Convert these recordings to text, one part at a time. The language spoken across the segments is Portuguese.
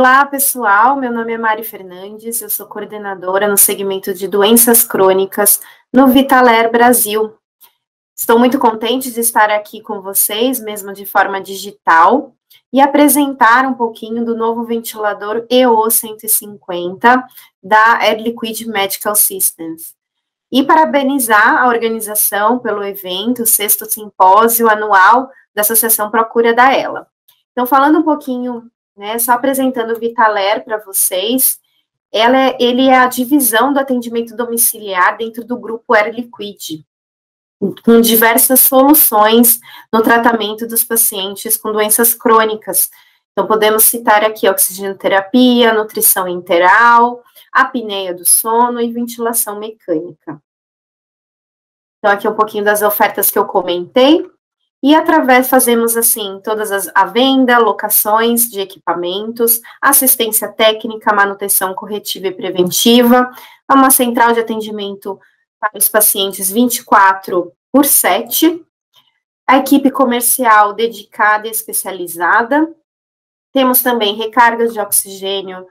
Olá, pessoal. Meu nome é Mari Fernandes, eu sou coordenadora no segmento de doenças crônicas no Vitaler Brasil. Estou muito contente de estar aqui com vocês, mesmo de forma digital, e apresentar um pouquinho do novo ventilador EO150 da Air Liquide Medical Systems. E parabenizar a organização pelo evento, o 6º simpósio anual da Associação Procura da ELA. Então, falando um pouquinho, só apresentando o Vitaler para vocês, ele é a divisão do atendimento domiciliar dentro do grupo Air Liquide, com diversas soluções no tratamento dos pacientes com doenças crônicas. Então, podemos citar aqui oxigenoterapia, nutrição enteral, apneia do sono e ventilação mecânica. Então, aqui um pouquinho das ofertas que eu comentei. E fazemos assim, a venda, locações de equipamentos, assistência técnica, manutenção corretiva e preventiva, uma central de atendimento para os pacientes 24/7, a equipe comercial dedicada e especializada, temos também recargas de oxigênio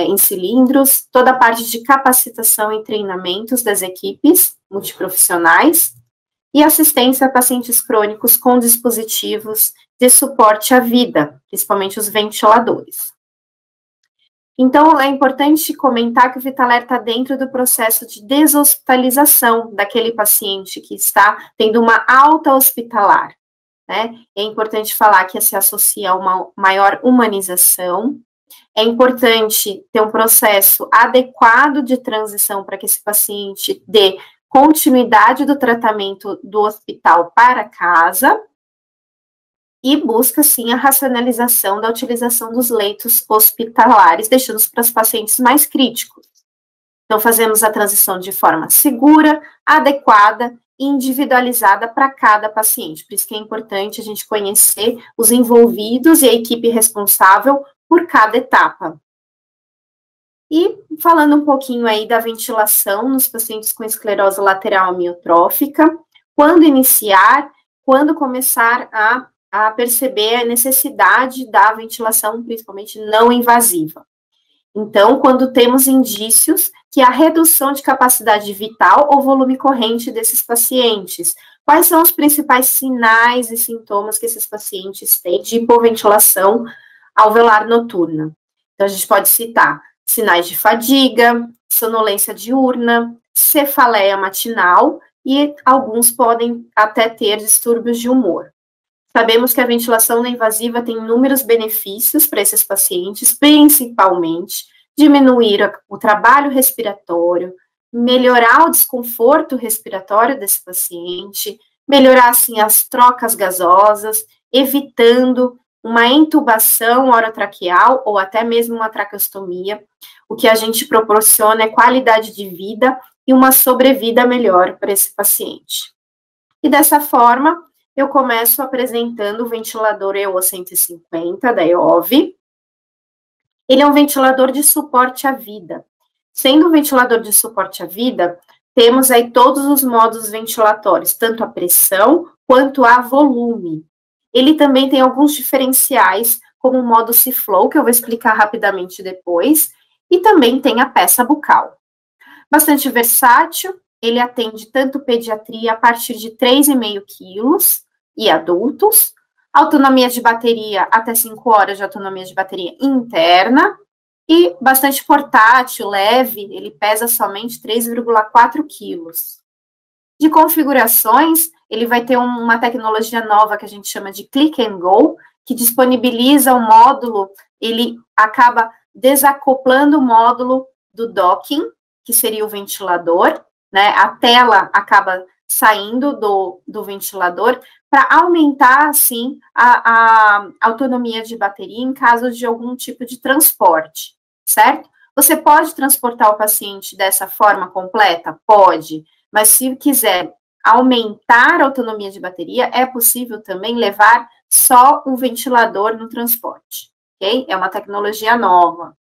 em cilindros, toda a parte de capacitação e treinamentos das equipes multiprofissionais, e assistência a pacientes crônicos com dispositivos de suporte à vida, principalmente os ventiladores. Então, é importante comentar que o Vitaler está dentro do processo de deshospitalização daquele paciente que está tendo uma alta hospitalar, né? É importante falar que se associa a uma maior humanização. É importante ter um processo adequado de transição para que esse paciente dê continuidade do tratamento do hospital para casa e busca, sim, a racionalização da utilização dos leitos hospitalares, deixando-os para os pacientes mais críticos. Então, fazemos a transição de forma segura, adequada e individualizada para cada paciente. Por isso que é importante a gente conhecer os envolvidos e a equipe responsável por cada etapa. E falando um pouquinho aí da ventilação nos pacientes com esclerose lateral amiotrófica, quando iniciar, quando começar a perceber a necessidade da ventilação, principalmente não invasiva. Então, quando temos indícios que a redução de capacidade vital ou volume corrente desses pacientes, quais são os principais sinais e sintomas que esses pacientes têm de hipoventilação alveolar noturna? Então, a gente pode citar sinais de fadiga, sonolência diurna, cefaleia matinal e alguns podem até ter distúrbios de humor. Sabemos que a ventilação não invasiva tem inúmeros benefícios para esses pacientes, principalmente diminuir o trabalho respiratório, melhorar o desconforto respiratório desse paciente, melhorar, assim, as trocas gasosas, evitando uma intubação orotraqueal ou até mesmo uma traqueostomia. O que a gente proporciona é qualidade de vida e uma sobrevida melhor para esse paciente. E dessa forma, eu começo apresentando o ventilador EO150 da EOV. Ele é um ventilador de suporte à vida. Sendo um ventilador de suporte à vida, temos aí todos os modos ventilatórios, tanto a pressão quanto a volume. Ele também tem alguns diferenciais, como o modo C-Flow, que eu vou explicar rapidamente depois, e também tem a peça bucal. Bastante versátil, ele atende tanto pediatria a partir de 3,5 quilos e adultos, autonomia de bateria até 5 horas de autonomia de bateria interna, e bastante portátil, leve, ele pesa somente 3,4 quilos. De configurações, ele vai ter uma tecnologia nova que a gente chama de Click and Go, que disponibiliza o módulo, ele acaba desacoplando o módulo do docking, que seria o ventilador, né? A tela acaba saindo do ventilador para aumentar, assim, a autonomia de bateria em caso de algum tipo de transporte, certo? Você pode transportar o paciente dessa forma completa? Pode, mas se quiser aumentar a autonomia de bateria, é possível também levar só o ventilador no transporte, ok? É uma tecnologia nova.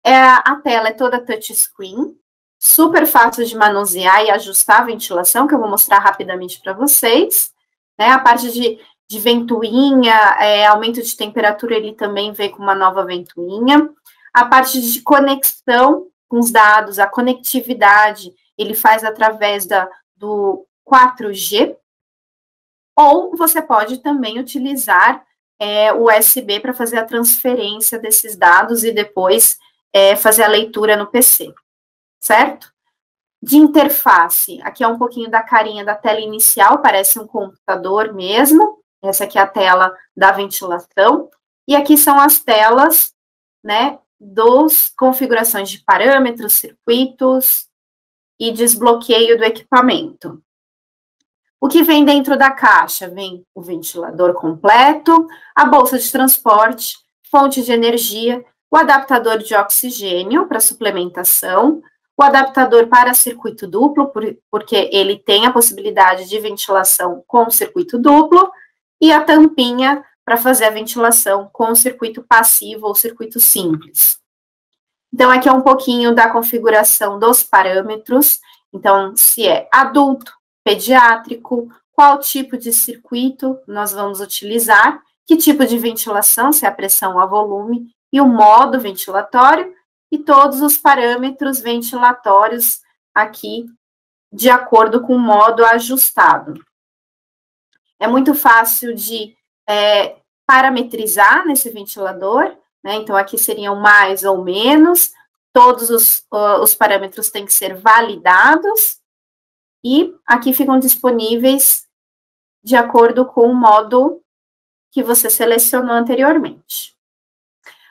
A tela é toda touchscreen, super fácil de manusear e ajustar a ventilação, que eu vou mostrar rapidamente para vocês, né? A parte de de ventoinha, aumento de temperatura, ele também vem com uma nova ventoinha. A parte de conexão com os dados, a conectividade, ele faz através do 4G, ou você pode também utilizar USB para fazer a transferência desses dados e depois fazer a leitura no PC, certo? De interface, aqui é um pouquinho da carinha da tela inicial, parece um computador mesmo, essa aqui é a tela da ventilação, e aqui são as telas, né, dos configurações de parâmetros, circuitos e desbloqueio do equipamento. O que vem dentro da caixa? Vem o ventilador completo, a bolsa de transporte, fonte de energia, o adaptador de oxigênio para suplementação, o adaptador para circuito duplo, porque ele tem a possibilidade de ventilação com circuito duplo, e a tampinha para fazer a ventilação com circuito passivo ou circuito simples. Então, aqui é um pouquinho da configuração dos parâmetros. Então, se é adulto, pediátrico, qual tipo de circuito nós vamos utilizar, que tipo de ventilação, se é a pressão ou a volume, e o modo ventilatório, e todos os parâmetros ventilatórios aqui, de acordo com o modo ajustado. É muito fácil de parametrizar nesse ventilador, né? Então, aqui seriam mais ou menos, todos os parâmetros têm que ser validados, e aqui ficam disponíveis de acordo com o modo que você selecionou anteriormente.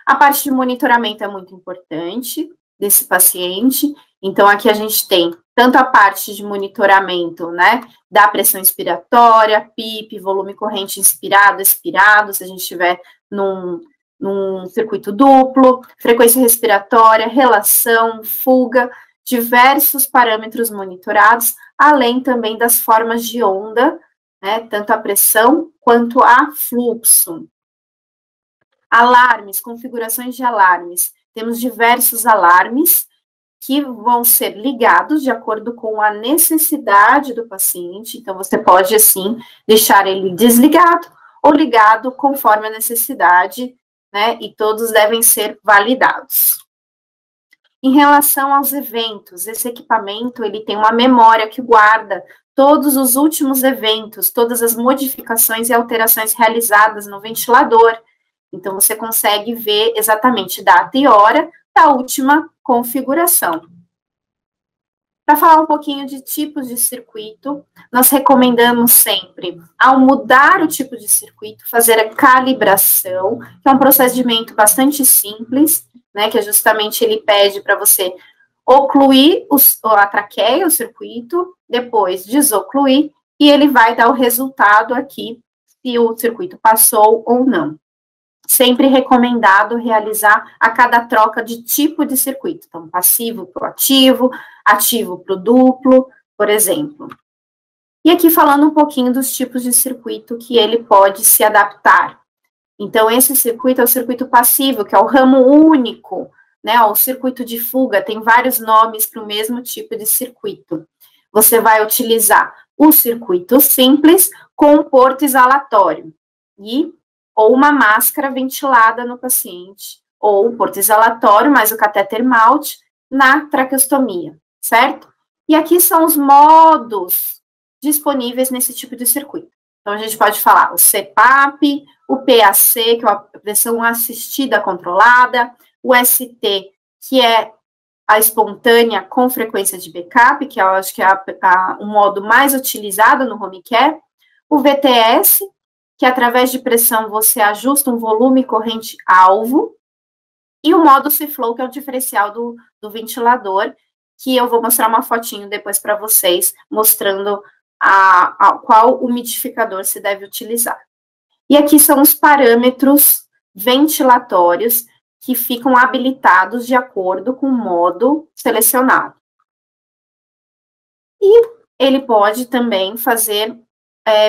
A parte de monitoramento é muito importante desse paciente. Então, aqui a gente tem tanto a parte de monitoramento, né, da pressão inspiratória, PIP, volume corrente inspirado, expirado, se a gente estiver num circuito duplo, frequência respiratória, relação, fuga, diversos parâmetros monitorados, além também das formas de onda, né, tanto a pressão quanto a fluxo. Alarmes, configurações de alarmes. Temos diversos alarmes que vão ser ligados de acordo com a necessidade do paciente. Então, você pode, assim, deixar ele desligado ou ligado conforme a necessidade, né? E todos devem ser validados. Em relação aos eventos, esse equipamento, ele tem uma memória que guarda todos os últimos eventos, todas as modificações e alterações realizadas no ventilador. Então, você consegue ver exatamente data e hora da última configuração. Para falar um pouquinho de tipos de circuito, nós recomendamos sempre, ao mudar o tipo de circuito, fazer a calibração, que é um procedimento bastante simples, né, que é justamente ele pede para você ocluir a traqueia, o circuito, depois desocluir, e ele vai dar o resultado aqui, se o circuito passou ou não. Sempre recomendado realizar a cada troca de tipo de circuito. Então, passivo para o ativo, ativo para o duplo, por exemplo. E aqui falando um pouquinho dos tipos de circuito que ele pode se adaptar. Então, esse circuito é o circuito passivo, que é o ramo único, né? O circuito de fuga tem vários nomes para o mesmo tipo de circuito. Você vai utilizar o circuito simples com porto exalatório ou uma máscara ventilada no paciente, ou o porto exalatório, mais o catéter malte na traqueostomia, certo? E aqui são os modos disponíveis nesse tipo de circuito. Então, a gente pode falar o CPAP, o PAC, que é a pressão assistida controlada, o ST, que é a espontânea com frequência de backup, que eu acho que é o modo mais utilizado no home care, o VTS, que através de pressão você ajusta um volume corrente alvo, e o modo C-Flow, que é o diferencial do ventilador, que eu vou mostrar uma fotinho depois para vocês, mostrando qual umidificador se deve utilizar. E aqui são os parâmetros ventilatórios que ficam habilitados de acordo com o modo selecionado. E ele pode também fazer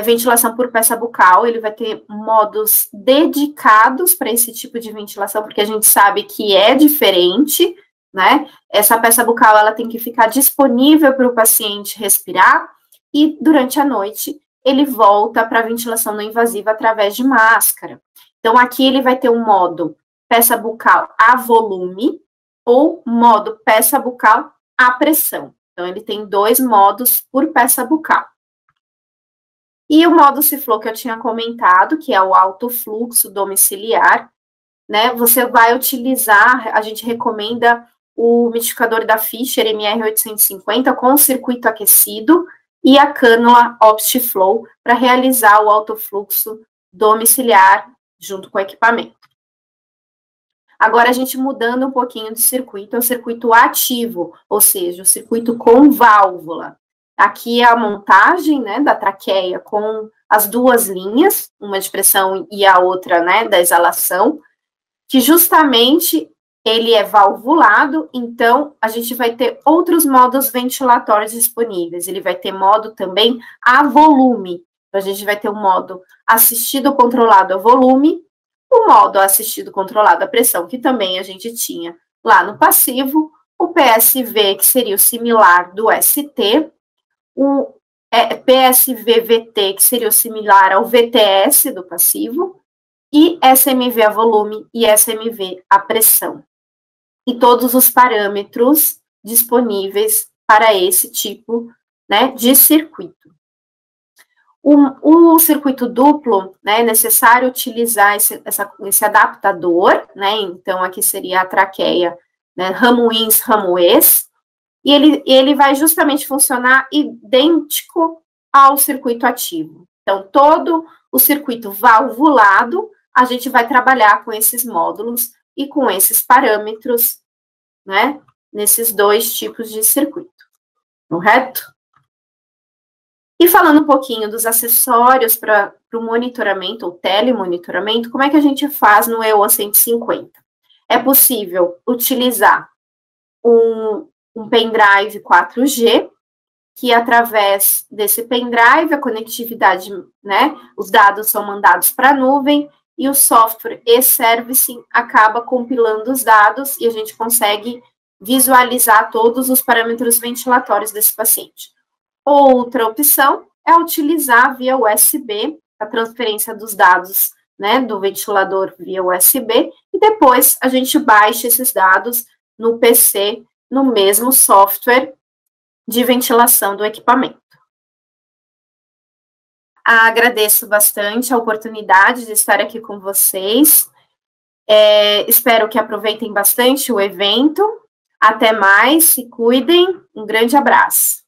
ventilação por peça bucal, ele vai ter modos dedicados para esse tipo de ventilação, porque a gente sabe que é diferente, né? Essa peça bucal, ela tem que ficar disponível para o paciente respirar, e durante a noite, ele volta para a ventilação não invasiva através de máscara. Então, aqui ele vai ter um modo peça bucal a volume ou modo peça bucal a pressão. Então, ele tem 2 modos por peça bucal. E o modo Ciflow que eu tinha comentado, que é o alto fluxo domiciliar, né? Você vai utilizar, a gente recomenda o umidificador da Fischer MR850 com circuito aquecido e a cânula OptiFlow para realizar o alto fluxo domiciliar junto com o equipamento. Agora, a gente mudando um pouquinho de circuito, é o circuito ativo, ou seja, o circuito com válvula. Aqui é a montagem, né, da traqueia com as 2 linhas, uma de pressão e a outra, né, da exalação, que justamente ele é valvulado, então a gente vai ter outros modos ventilatórios disponíveis. Ele vai ter modo também a volume. Então, a gente vai ter o modo assistido controlado a volume, o modo assistido controlado a pressão, que também a gente tinha lá no passivo, o PSV, que seria o similar do ST, o PSV-VT, que seria o similar ao VTS do passivo, e SMV a volume e SMV a pressão. E todos os parâmetros disponíveis para esse tipo, né, de circuito. O circuito duplo, né, é necessário utilizar esse adaptador, né, então aqui seria a traqueia, né, ramo-ins, ramo-ex, e ele vai justamente funcionar idêntico ao circuito ativo. Então, todo o circuito valvulado, a gente vai trabalhar com esses módulos e com esses parâmetros, né, nesses 2 tipos de circuito, correto? E falando um pouquinho dos acessórios para o monitoramento, ou telemonitoramento, como é que a gente faz no EOA 150? É possível utilizar um pendrive 4G, que através desse pendrive, a conectividade, né, os dados são mandados para a nuvem, e o software e-servicing acaba compilando os dados, e a gente consegue visualizar todos os parâmetros ventilatórios desse paciente. Outra opção é utilizar via USB, a transferência dos dados, né, do ventilador via USB, e depois a gente baixa esses dados no PC, no mesmo software de ventilação do equipamento. Agradeço bastante a oportunidade de estar aqui com vocês. Espero que aproveitem bastante o evento. Até mais, se cuidem. Um grande abraço.